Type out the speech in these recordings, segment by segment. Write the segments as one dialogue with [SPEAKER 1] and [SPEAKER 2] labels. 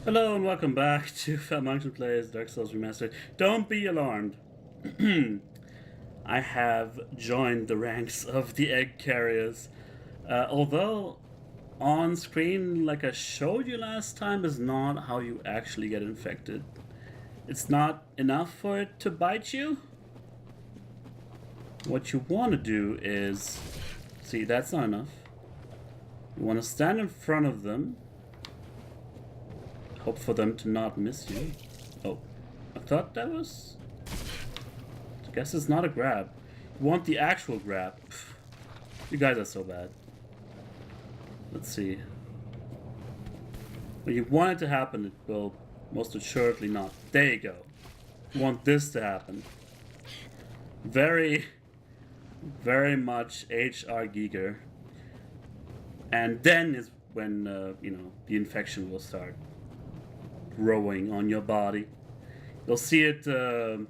[SPEAKER 1] Hello and welcome back to falmunction Plays Dark Souls Remastered. Don't be alarmed. I have joined the ranks of the egg carriers. Although on screen, like I showed you last time, is not how you actually get infected. It's not enough for it to bite you. What you want to do is... See, that's not enough. You want to stand in front of them. Hope for them to not miss you. Oh, I thought that was... I guess it's not a grab. You want the actual grab. Pfft. You guys are so bad. Let's see. When you want it to happen, it will most assuredly not. There you go. You want this to happen. Very, very much HR Giger. And then is when, the infection will start growing on your body. You'll see it, you'll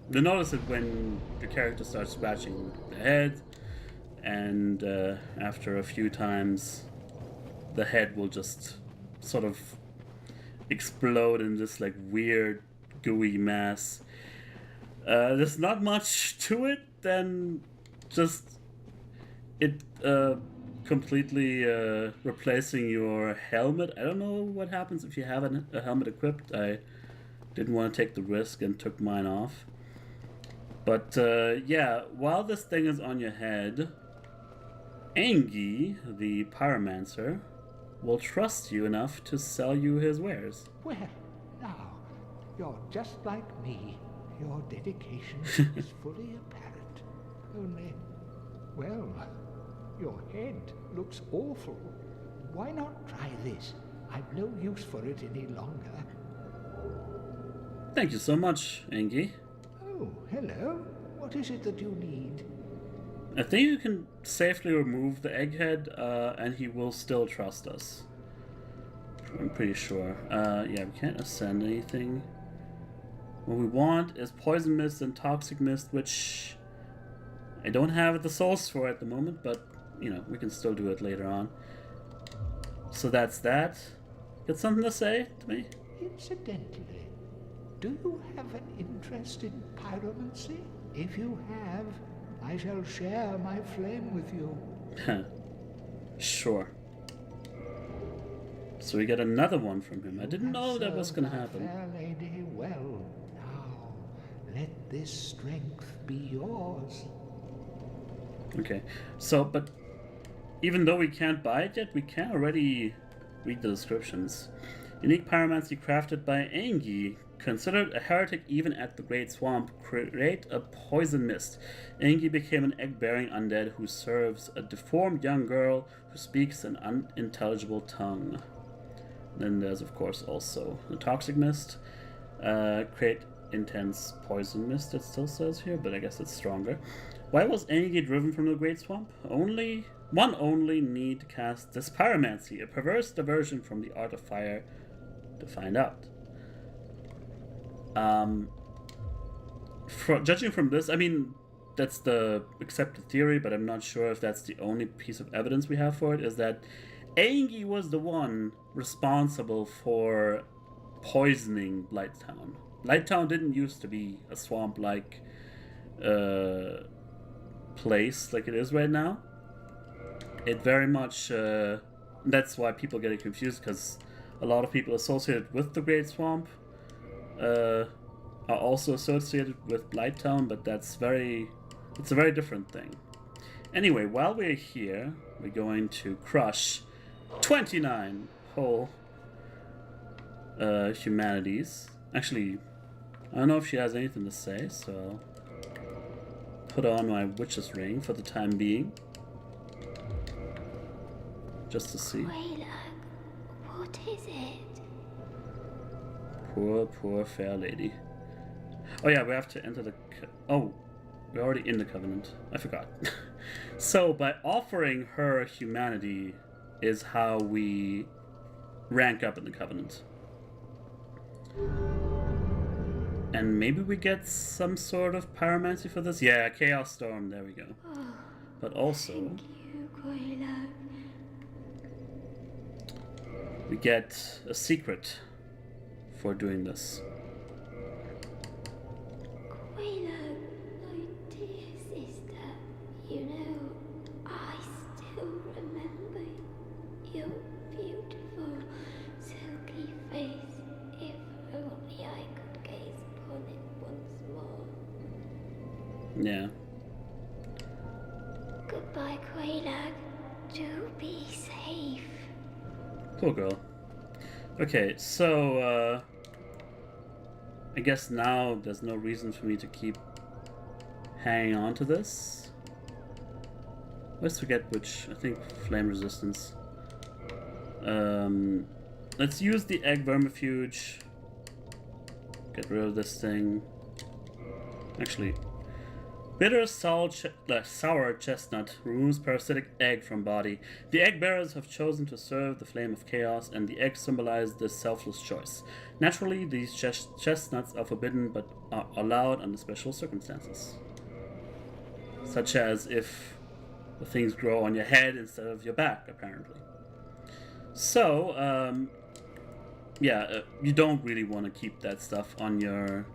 [SPEAKER 1] notice it when the character starts scratching the head, and after a few times, the head will just sort of explode in this like weird gooey mass. There's not much to it than just it completely replacing your helmet. I don't know what happens if you have a helmet equipped. I didn't want to take the risk and took mine off. But yeah, while this thing is on your head, Angie, the pyromancer, will trust you enough to sell you his wares.
[SPEAKER 2] Well, now, you're just like me. Your dedication is fully apparent. Only, well, your head looks awful. Why not try this? I've no use for it any longer.
[SPEAKER 1] Thank you so much, Angie.
[SPEAKER 2] Oh, hello. What is it that you need?
[SPEAKER 1] I think you can safely remove the egghead, and he will still trust us. I'm pretty sure. Yeah, we can't ascend anything. What we want is poison mist and toxic mist, which I don't have the souls for at the moment, but you know, we can still do it later on. So that's that. Got something to say to me?
[SPEAKER 2] Incidentally, do you have an interest in pyromancy? If you have, I shall share my flame with you.
[SPEAKER 1] Sure. So we get another one from him. I didn't know that was gonna happen.
[SPEAKER 2] Fair lady, well, now let this strength be yours.
[SPEAKER 1] Okay, so, but even though we can't buy it yet, we can already read the descriptions. Unique pyromancy crafted by Angie. Considered a heretic even at the Great Swamp. Create a poison mist. Angie became an egg-bearing undead who serves a deformed young girl who speaks an unintelligible tongue. Then there's, of course, also the toxic mist. Create intense poison mist, it still says here, but I guess it's stronger. Why was Angie driven from the Great Swamp? One only need to cast this pyromancy, a perverse diversion from the art of fire, to find out. Judging from this, I mean, that's the accepted theory, but I'm not sure if that's the only piece of evidence we have for it, is that Angie was the one responsible for poisoning Blighttown. Blighttown didn't used to be a swamp-like place like it is right now. It very much... that's why people get it confused, because a lot of people associated with the Great Swamp are also associated with Blighttown, but it's a very different thing. Anyway, while we're here, we're going to crush 29 whole humanities. Actually, I don't know if she has anything to say, so I'll put on my witch's ring for the time being. Just to see.
[SPEAKER 3] Wait, what is it?
[SPEAKER 1] Poor fair lady. Oh yeah, we have to enter the... Oh, we're already in the Covenant. I forgot. So, by offering her humanity is how we rank up in the Covenant. And maybe we get some sort of pyromancy for this? Yeah, Chaos Storm, there we go.
[SPEAKER 3] Oh,
[SPEAKER 1] But also...
[SPEAKER 3] thank you, Quayla.
[SPEAKER 1] we get a secret for doing this.
[SPEAKER 3] Quayla, my dear sister, you know, I still remember your beautiful, silky face. If only I could gaze upon it once more.
[SPEAKER 1] Yeah.
[SPEAKER 3] Goodbye, Quayla. Do be safe.
[SPEAKER 1] Cool girl. Okay, so I guess now there's no reason for me to keep hanging on to this. Let's forget which. I think flame resistance. Let's use the egg vermifuge. Get rid of this thing. Actually, bitter sour chestnut removes parasitic egg from body. The egg bearers have chosen to serve the flame of chaos, and the egg symbolize this selfless choice. Naturally, these chestnuts are forbidden, but are allowed under special circumstances, such as if the things grow on your head instead of your back, apparently. So, you don't really want to keep that stuff on your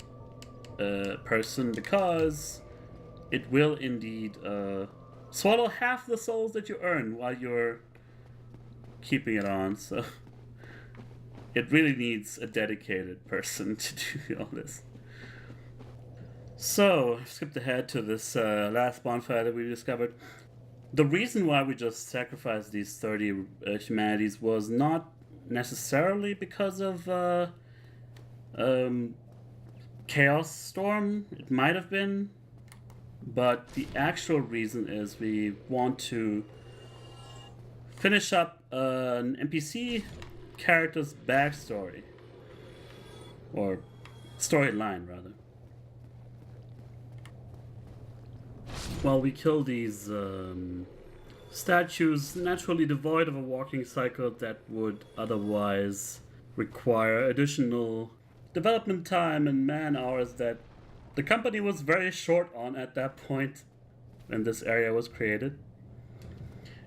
[SPEAKER 1] person, because it will indeed swallow half the souls that you earn while you're keeping it on. So it really needs a dedicated person to do all this. So I've skipped ahead to this last bonfire that we discovered. The reason why we just sacrificed these 30 humanities was not necessarily because of Chaos Storm. It might have been, but the actual reason is we want to finish up an NPC character's backstory, or storyline rather. While we kill these statues naturally devoid of a walking cycle that would otherwise require additional development time and man hours that the company was very short on at that point when this area was created.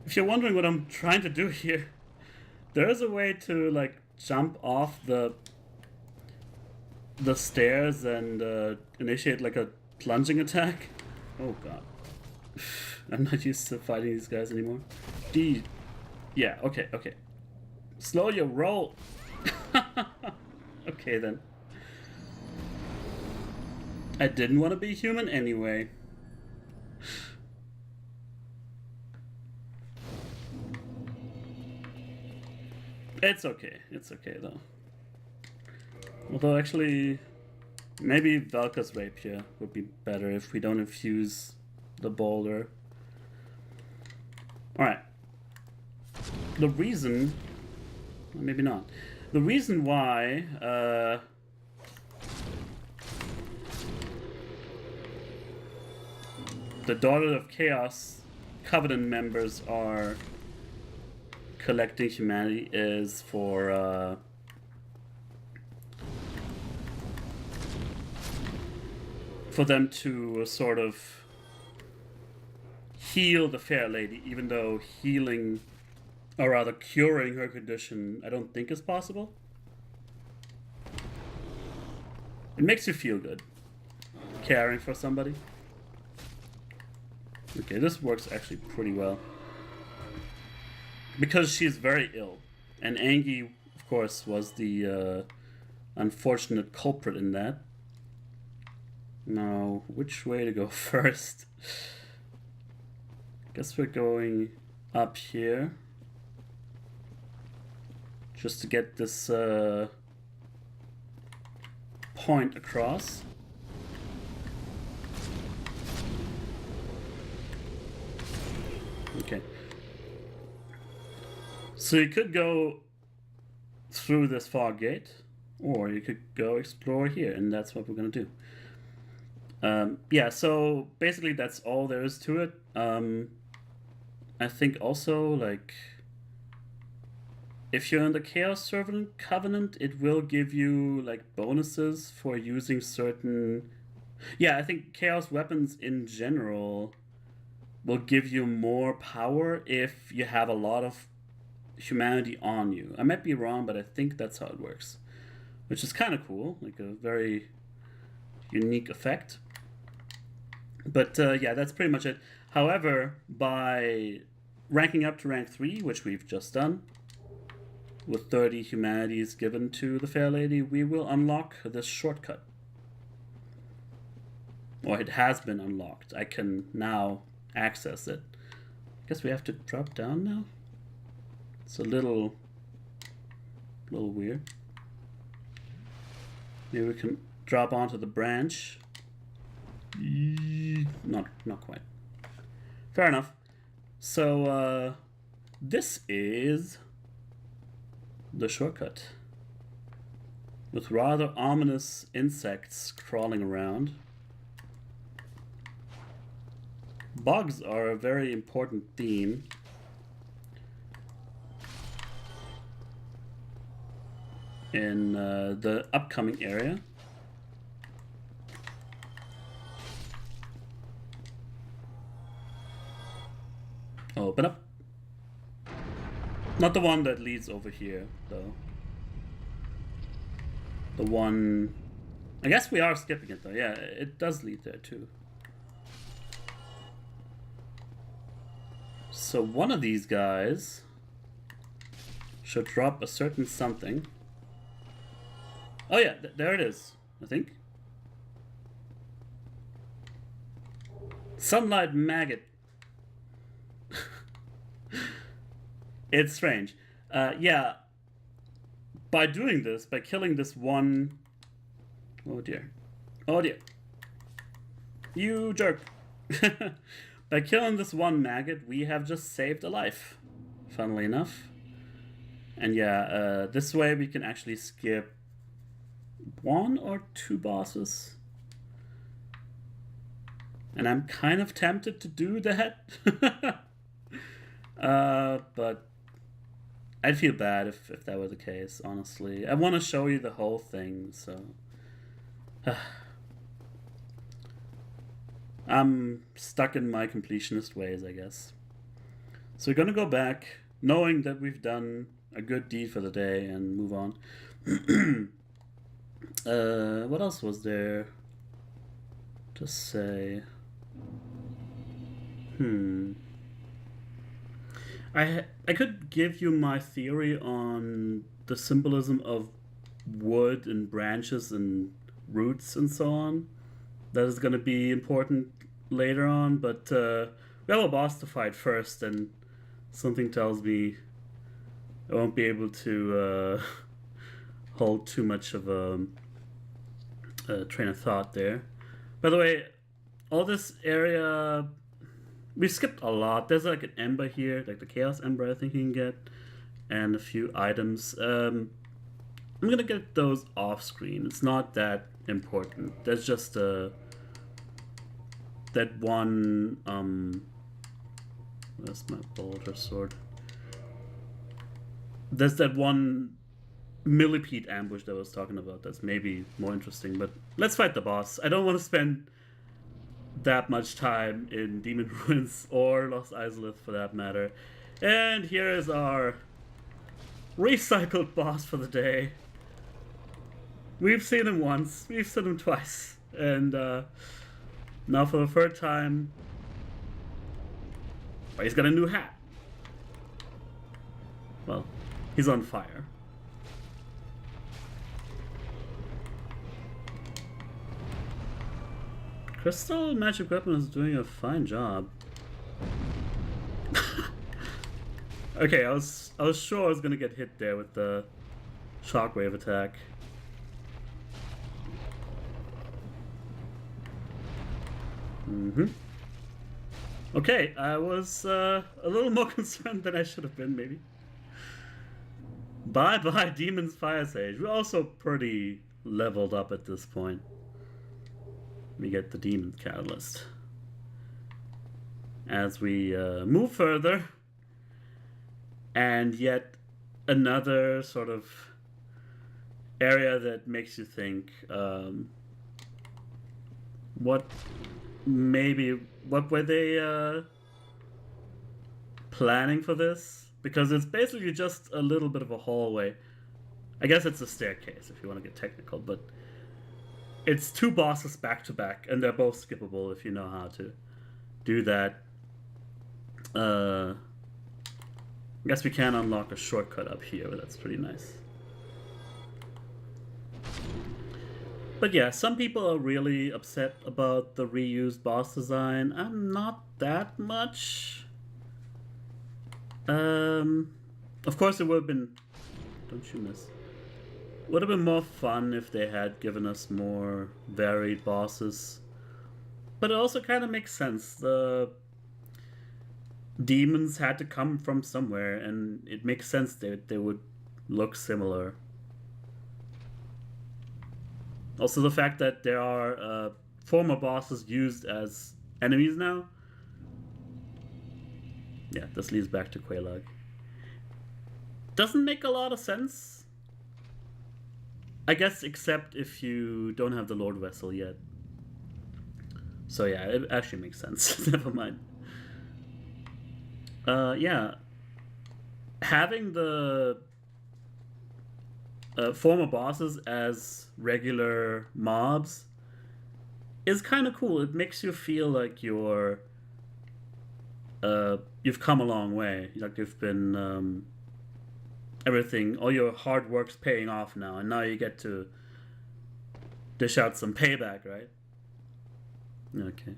[SPEAKER 1] If you're wondering what I'm trying to do here, there is a way to like jump off the stairs and initiate like a plunging attack. Oh god. I'm not used to fighting these guys anymore. Yeah, okay. Slow your roll. Okay then. I didn't want to be human anyway. It's okay though. Although actually, maybe Velka's rapier would be better if we don't infuse the boulder. Alright. The reason... maybe not. The reason why... the Daughter of Chaos Covenant members are collecting humanity is for them to sort of heal the fair lady, even though healing, or rather curing her condition, I don't think is possible. It makes you feel good, caring for somebody. Okay, this works actually pretty well. Because she's very ill. And Angie, of course, was the unfortunate culprit in that. Now, which way to go first? Guess we're going up here. Just to get this point across. Okay. So you could go through this fog gate, or you could go explore here, and that's what we're gonna do. Yeah, so basically that's all there is to it. I think also, like, if you're in the Chaos Servant Covenant, it will give you, like, bonuses for using certain... Yeah, I think Chaos weapons in general will give you more power if you have a lot of humanity on you. I might be wrong, but I think that's how it works. which is kind of cool, like a very unique effect. But yeah, that's pretty much it. However, by ranking up to rank 3, which we've just done, with 30 humanities given to the Fair Lady, we will unlock this shortcut. Or it has been unlocked. I can now access it. I guess we have to drop down now? It's a little weird. Maybe we can drop onto the branch. Not quite. Fair enough. So, this is the shortcut. With rather ominous insects crawling around. Bugs are a very important theme. In the upcoming area. Open up. Not the one that leads over here, though. The one... I guess we are skipping it, though. Yeah, it does lead there, too. So one of these guys should drop a certain something. Oh yeah, there it is, I think. Sunlight maggot. It's strange. Yeah, by doing this, by killing this one... Oh dear. Oh dear. You jerk. By killing this one maggot, we have just saved a life, funnily enough. And yeah, this way we can actually skip 1 or 2 bosses. And I'm kind of tempted to do that. But I'd feel bad if that were the case, honestly. I want to show you the whole thing, so... I'm stuck in my completionist ways, I guess. So we're gonna go back, knowing that we've done a good deed for the day, and move on. What else was there to say? I could give you my theory on the symbolism of wood and branches and roots and so on. That is going to be important later on, but we have a boss to fight first, and something tells me I won't be able to hold too much of a train of thought there. By the way, all this area, we skipped a lot. There's like an ember here, like the Chaos Ember I think you can get, and a few items. I'm gonna get those off screen. It's not that important. There's just that one, where's my boulder sword? There's that one millipede ambush that I was talking about that's maybe more interesting, but let's fight the boss. I don't want to spend that much time in Demon Ruins or Lost Izalith for that matter. And here is our recycled boss for the day. We've seen him once, we've seen him twice, and now for the third time, well, he's got a new hat. Well, he's on fire. Crystal Magic Weapon is doing a fine job. Okay, I was sure I was gonna get hit there with the shockwave attack. Okay, I was a little more concerned than I should have been, maybe. Bye-bye, Demon's Fire Sage. We're also pretty leveled up at this point. We get the Demon Catalyst. As we move further, and yet another sort of area that makes you think, what were they planning for this? Because it's basically just a little bit of a hallway. I guess it's a staircase if you want to get technical, but it's 2 bosses back to back, and they're both skippable if you know how to do that. I guess we can unlock a shortcut up here, but that's pretty nice. But yeah, some people are really upset about the reused boss design. I'm not that much. Of course, it would have been... Don't you miss. Would have been more fun if they had given us more varied bosses. But it also kind of makes sense. The demons had to come from somewhere, and it makes sense that they would look similar. Also, the fact that there are former bosses used as enemies now. Yeah, this leads back to Quelaag. Doesn't make a lot of sense. I guess except if you don't have the Lord Vessel yet. So yeah, it actually makes sense. Never mind. Yeah. Having the former bosses as regular mobs is kind of cool. It makes you feel like you've come a long way. Like you've been everything, all your hard work's paying off now, and now you get to dish out some payback, right? Okay.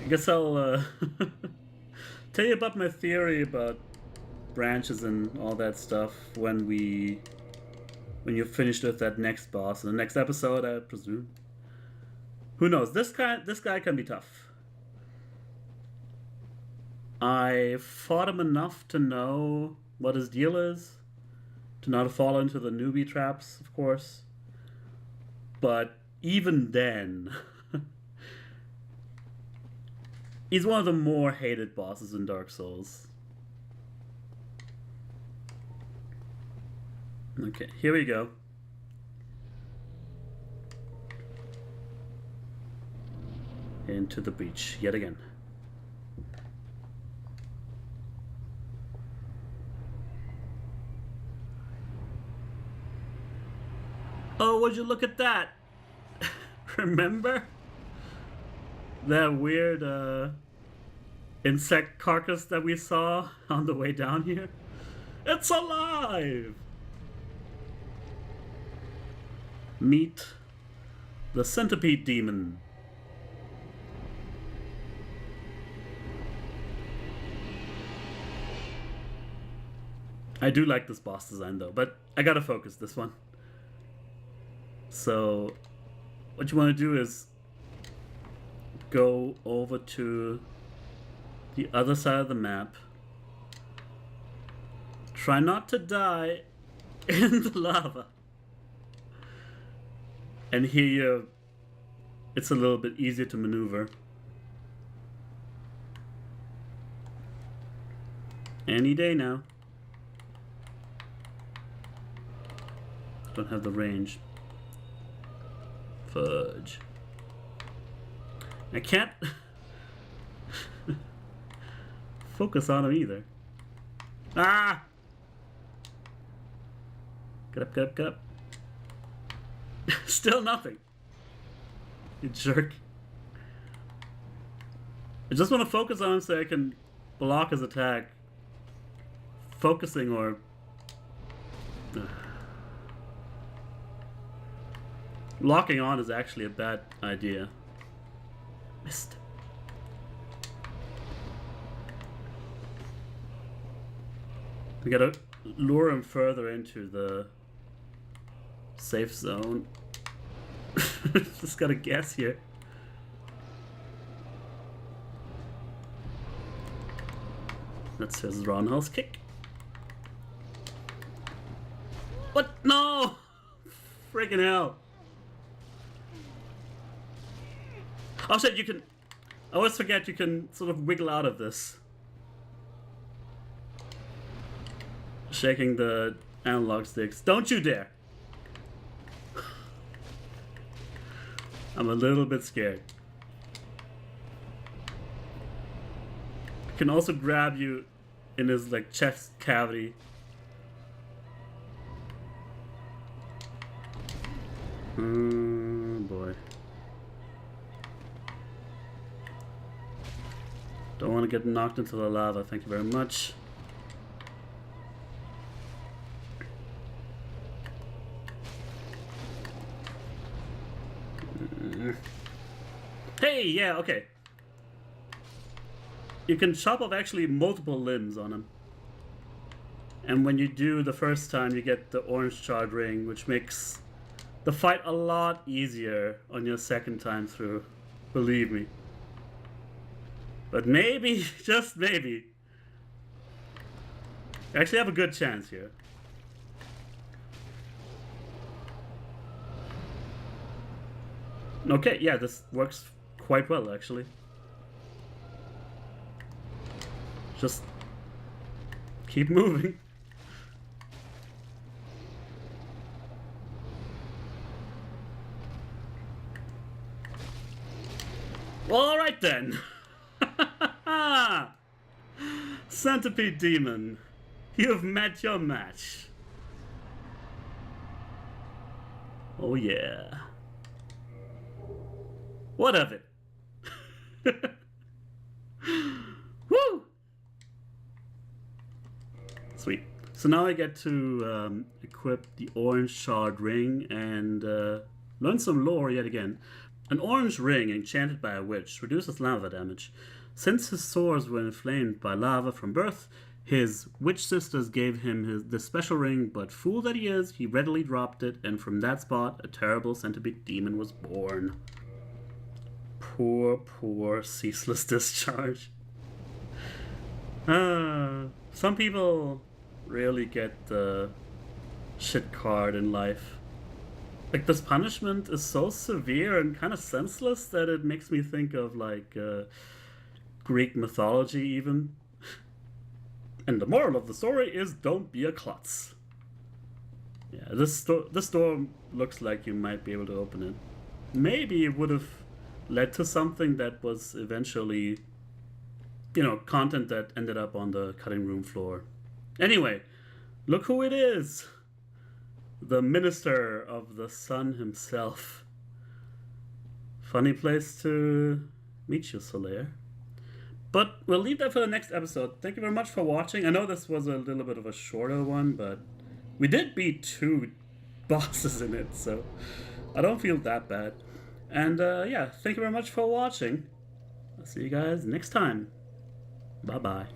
[SPEAKER 1] I guess I'll tell you about my theory about branches and all that stuff when you're finished with that next boss in the next episode, I presume. Who knows? This guy can be tough. I fought him enough to know what his deal is, to not fall into the newbie traps, of course. But even then, he's one of the more hated bosses in Dark Souls. Okay, here we go. Into the breach yet again. Oh, would you look at that? Remember? That weird insect carcass that we saw on the way down here? It's alive! Meet the centipede demon. I do like this boss design though, but I gotta focus this one. So what you want to do is go over to the other side of the map. Try not to die in the lava. And here it's a little bit easier to maneuver. Any day now. Don't have the range. Fudge. I can't focus on him either. Ah! Get up, get up, get up. Still nothing. You jerk. I just want to focus on him so I can block his attack. Focusing or... Locking on is actually a bad idea. Missed. We gotta lure him further into the safe zone. Just gotta guess here. That's his roundhouse kick. What? No! Freaking hell. Oh shit, you can... I always forget you can sort of wiggle out of this. Shaking the analog sticks. Don't you dare! I'm a little bit scared. I can also grab you in his like chest cavity Boy. Don't want to get knocked into the lava, thank you very much. Hey, yeah, okay. You can chop off actually multiple limbs on him. And when you do the first time, you get the orange charred ring, which makes the fight a lot easier on your second time through. Believe me. But maybe, just maybe, you actually have a good chance here. Okay, yeah, this works quite well, actually. Just keep moving. Well, alright then. Centipede Demon, you've met your match. Oh yeah. What of it? Woo! Sweet. So now I get to equip the orange shard ring and learn some lore yet again. An orange ring enchanted by a witch reduces lava damage. Since his sores were inflamed by lava from birth, his witch sisters gave him this special ring, but fool that he is, he readily dropped it, and from that spot, a terrible centipede demon was born. Poor, poor ceaseless discharge. Some people really get the shit card in life. Like, this punishment is so severe and kind of senseless that it makes me think of, like, Greek mythology, even. And the moral of the story is don't be a klutz. Yeah, this door looks like you might be able to open it. Maybe it would have led to something that was eventually, you know, content that ended up on the cutting room floor. Anyway, look who it is. The Minister of the Sun himself. Funny place to meet you, Solaire. But we'll leave that for the next episode. Thank you very much for watching. I know this was a little bit of a shorter one, but we did beat 2 bosses in it, so I don't feel that bad. And yeah, thank you very much for watching. I'll see you guys next time. Bye-bye.